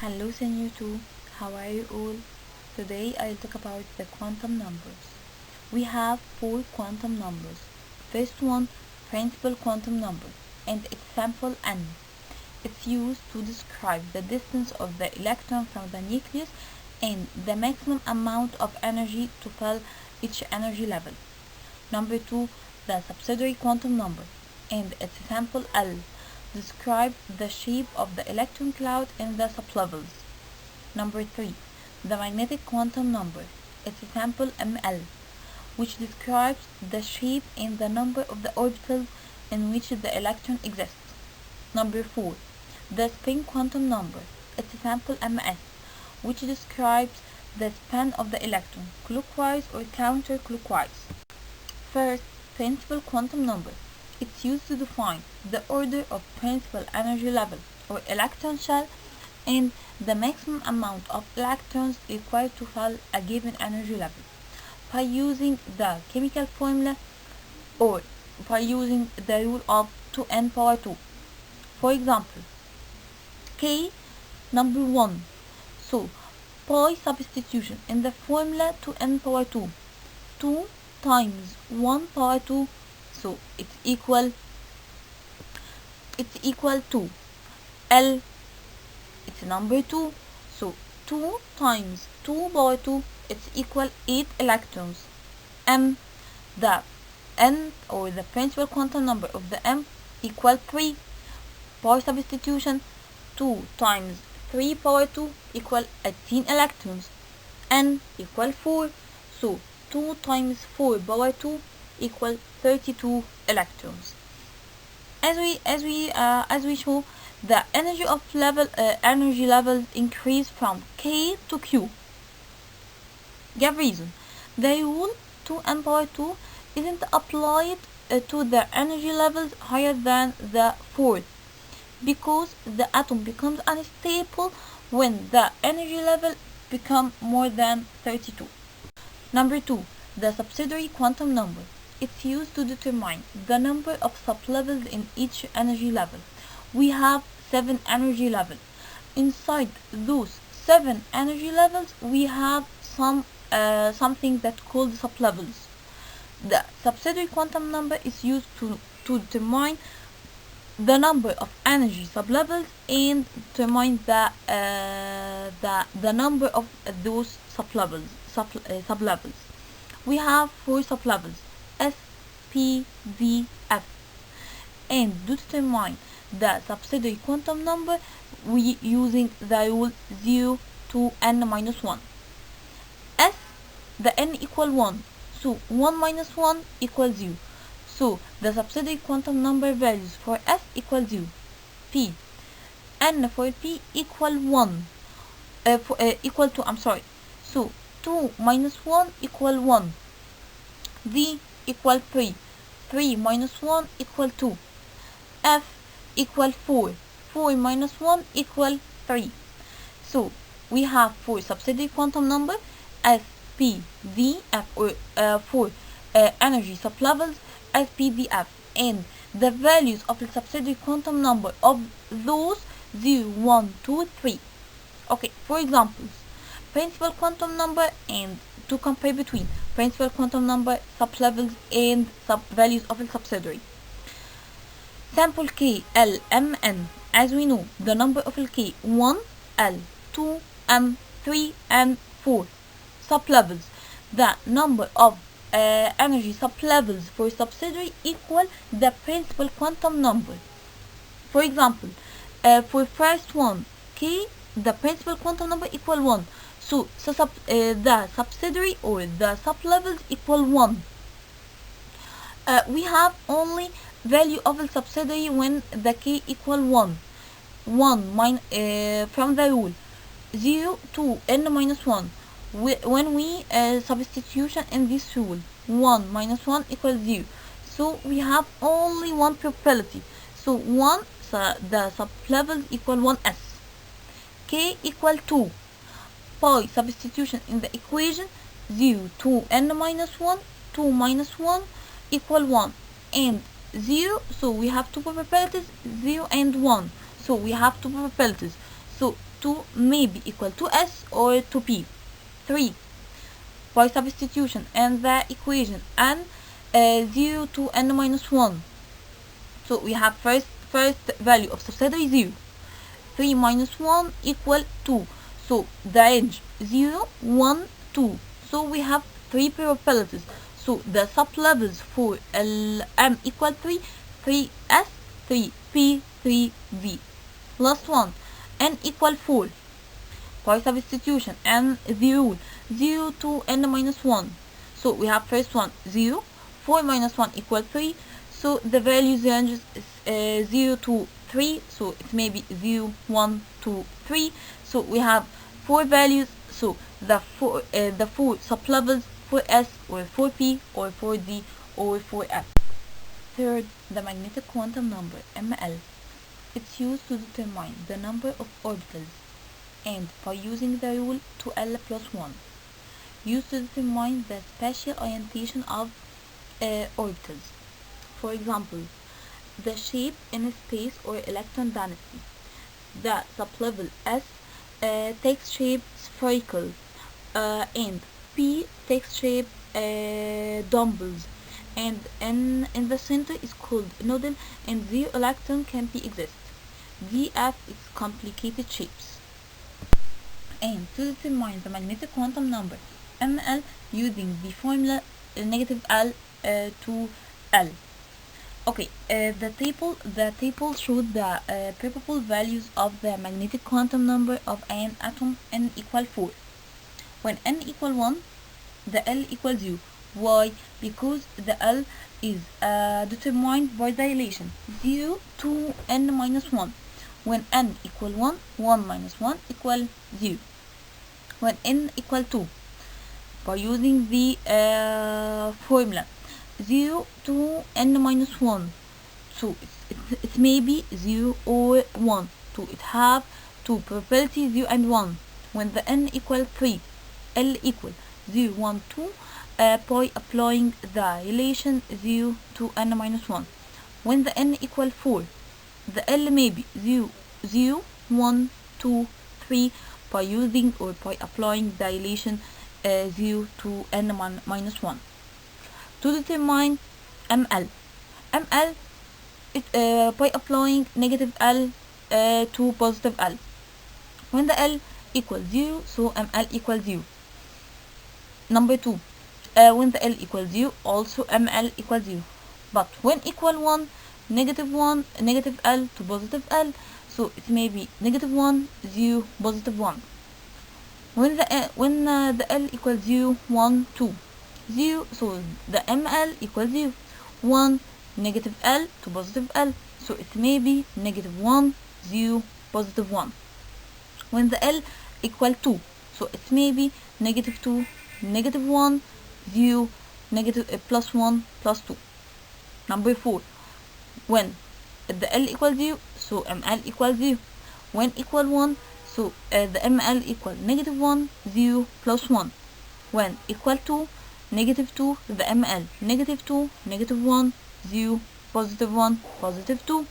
Hello Senior 2, how are you all? Today I'll talk about the quantum numbers. We have four quantum numbers. First one, principal quantum number, and its sample n. It's used to describe the distance of the electron from the nucleus and the maximum amount of energy to fill each energy level. Number 2, the subsidiary quantum number, and its sample L describe the shape of the electron cloud in the sublevels. Number 3, the magnetic quantum number, its sample ML, which describes the shape and the number of the orbitals in which the electron exists. Number 4, the spin quantum number, its sample MS, which describes the spin of the electron, clockwise or counterclockwise. First, principal quantum number. It's used to define the order of principal energy level or electron shell and the maximum amount of electrons required to fill a given energy level by using the chemical formula or by using the rule of 2n power 2. For example, K number 1. So, by substitution in the formula 2n power 2, 2 times 1 power 2, so it's equal to L, it's number 2, so 2 times 2 power 2, it's equal 8 electrons. M, the n or the principal quantum number of the M equal 3. By substitution, 2 times 3 power 2 equal 18 electrons. N equal 4, so 2 times 4 power 2 equal 32 electrons. As we show, the energy levels increase from K to Q. Give reason. The rule 2n power 2 isn't applied to the energy levels higher than the fourth, because the atom becomes unstable when the energy level becomes more than 32. Number 2, the subsidiary quantum number. It's used to determine the number of sublevels in each energy level. We have 7 energy levels. Inside those 7 energy levels, we have something that called sublevels. The subsidiary quantum number is used to determine the number of energy sublevels and determine the number of those sublevels. We have 4 sublevels: S, P, V, F, and to determine the subsidiary quantum number, we using the rule 0 to n minus 1. S, the n equal 1, so 1 minus 1 equals 0. So the subsidiary quantum number values for S equal 0. P, n for P equal 1, equal to, so 2 minus 1 equal 1. V equal 3, 3 minus 1 equal 2. F equal 4, 4 minus 1 equal 3. So we have 4 subsidiary quantum number: S, P, V, F, or 4 energy sublevels S, P, V, F, and the values of the subsidiary quantum number of those 0, 1, 2, 3. Okay, for examples, principal quantum number, and to compare between principal quantum number, sublevels, and values of the subsidiary. Sample K, L, M, N. As we know, the number of K: 1, L, 2, M, 3, and 4. Sublevels, the number of energy sublevels for subsidiary equal the principal quantum number. For example, for first one, K, the principal quantum number equal 1. So the subsidiary or the sublevels equal 1. We have only value of the subsidiary when the K equal 1. 1 from the rule 0 to n minus 1. When we substitution in this rule, 1 minus 1 equals 0. So we have only one probability. So 1, so the sublevels equal 1s. K equal 2. By substitution in the equation, 0 to n minus 1, 2 minus 1 equal 1, and 0, so we have two probabilities, 0 and 1, so we have two probabilities, so 2 may be equal to s or to p. 3. By substitution in the equation n 0 to n minus 1. So we have first value of subsidiary 0. 3 minus 1 equal 2. So the range 0, 1, 2. So we have 3 probabilities. So the sublevels for m equal 3, 3s, 3p, 3v. Last one, n equal 4. By substitution and the rule 0 to n minus 1. So we have first one 0, 4 minus 1 equal 3. So the values ranges 0 to 3. So it may be 0, 1, 2, 3. So we have 4 values. So the four sublevels for s or for p or for d or for f. Third, the magnetic quantum number ml. It's used to determine the number of orbitals and by using the rule 2l plus 1, used to determine the spatial orientation of orbitals. For example, the shape in space or electron density. The sublevel S takes shape spherical and P takes shape dumbbells, and N in the center is called nodal, and zero electron can be exist. VF is complicated shapes. And to determine the magnetic quantum number ML using the formula negative L to L. Okay, the table shows the probable values of the magnetic quantum number of an atom n equal 4. When n equal 1, the L equals 0. Why? Because the L is determined by the relation 0 to n minus 1. When n equal 1, 1 minus 1 equal 0. When n equal 2, by using the formula 0 to n minus 1, so it may be 0 or 1, so it have two probability 0 and 1. When the n equal 3, L equal 0, 1, 2 by applying the relation 0 to n minus 1. When the n equal 4, the L may be 0, 0, 1, 2, 3 by using or by applying the relation 0 to n minus 1. To determine ML, by applying negative L to positive L. When the L equals 0, so ML equals 0. Number 2, when the L equals 0, also ML equals 0. But when equal 1, negative L to positive L, so it may be negative 1, 0, positive 1. When the L equals 0, 1, 2, 0, so the ML equals 0, 1, negative L to positive L, so it may be negative 1, 0, positive 1. When the L equal 2, so it may be negative 2, negative 1, 0, negative plus 1, plus 2. Number 4, when the L equals 0, so ML equals 0. When equal 1, so the ML equal negative 1, 0, plus 1. When equal 2, negative 2, the ML negative 2, negative 1, 0, positive 1, positive 2.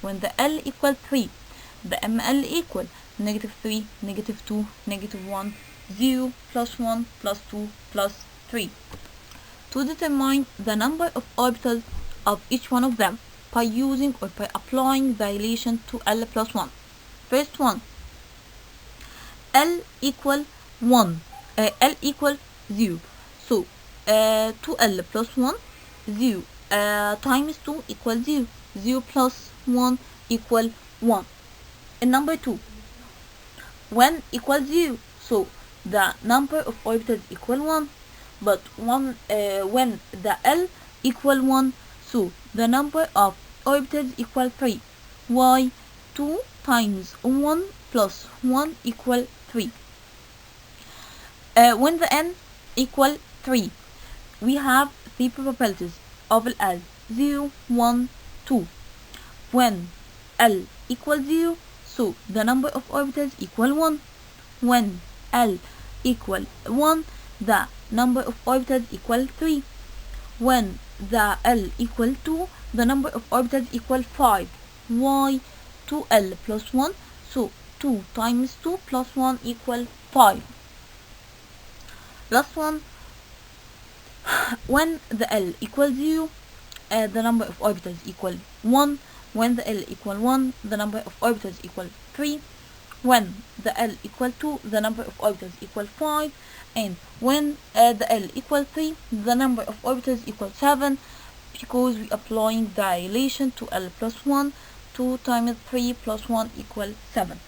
When the L equal 3, the ML equal negative 3, negative 2, negative 1, 0, plus 1, plus 2, plus 3. To determine the number of orbitals of each one of them by using or by applying the relation to L plus 1. First one, L equal 1, L equal 0. So 2L plus 1, 0 times 2 equals 0. 0 plus 1 equal 1. And number 2, when equals 0, so the number of orbitals equal 1, but when the L equal 1, so the number of orbitals equal 3. Why? 2 times 1 plus 1 equal 3. When the N equal 3, we have 3 probabilities of L, 0, 1, 2. When L equal 0, so the number of orbitals equal 1. When L equal 1, the number of orbitals equal 3. When the L equal 2, the number of orbitals equal 5. Why? 2L plus 1, so 2 times 2 plus 1 equal 5. Last one, when the L equals 0, the number of orbitals equal 1. When the L equal 1, the number of orbitals equal 3. When the L equal 2, the number of orbitals equal 5. And when the L equal 3, the number of orbitals equal 7, because we applying the relation to L plus 1. 2 times 3 plus 1 equal 7.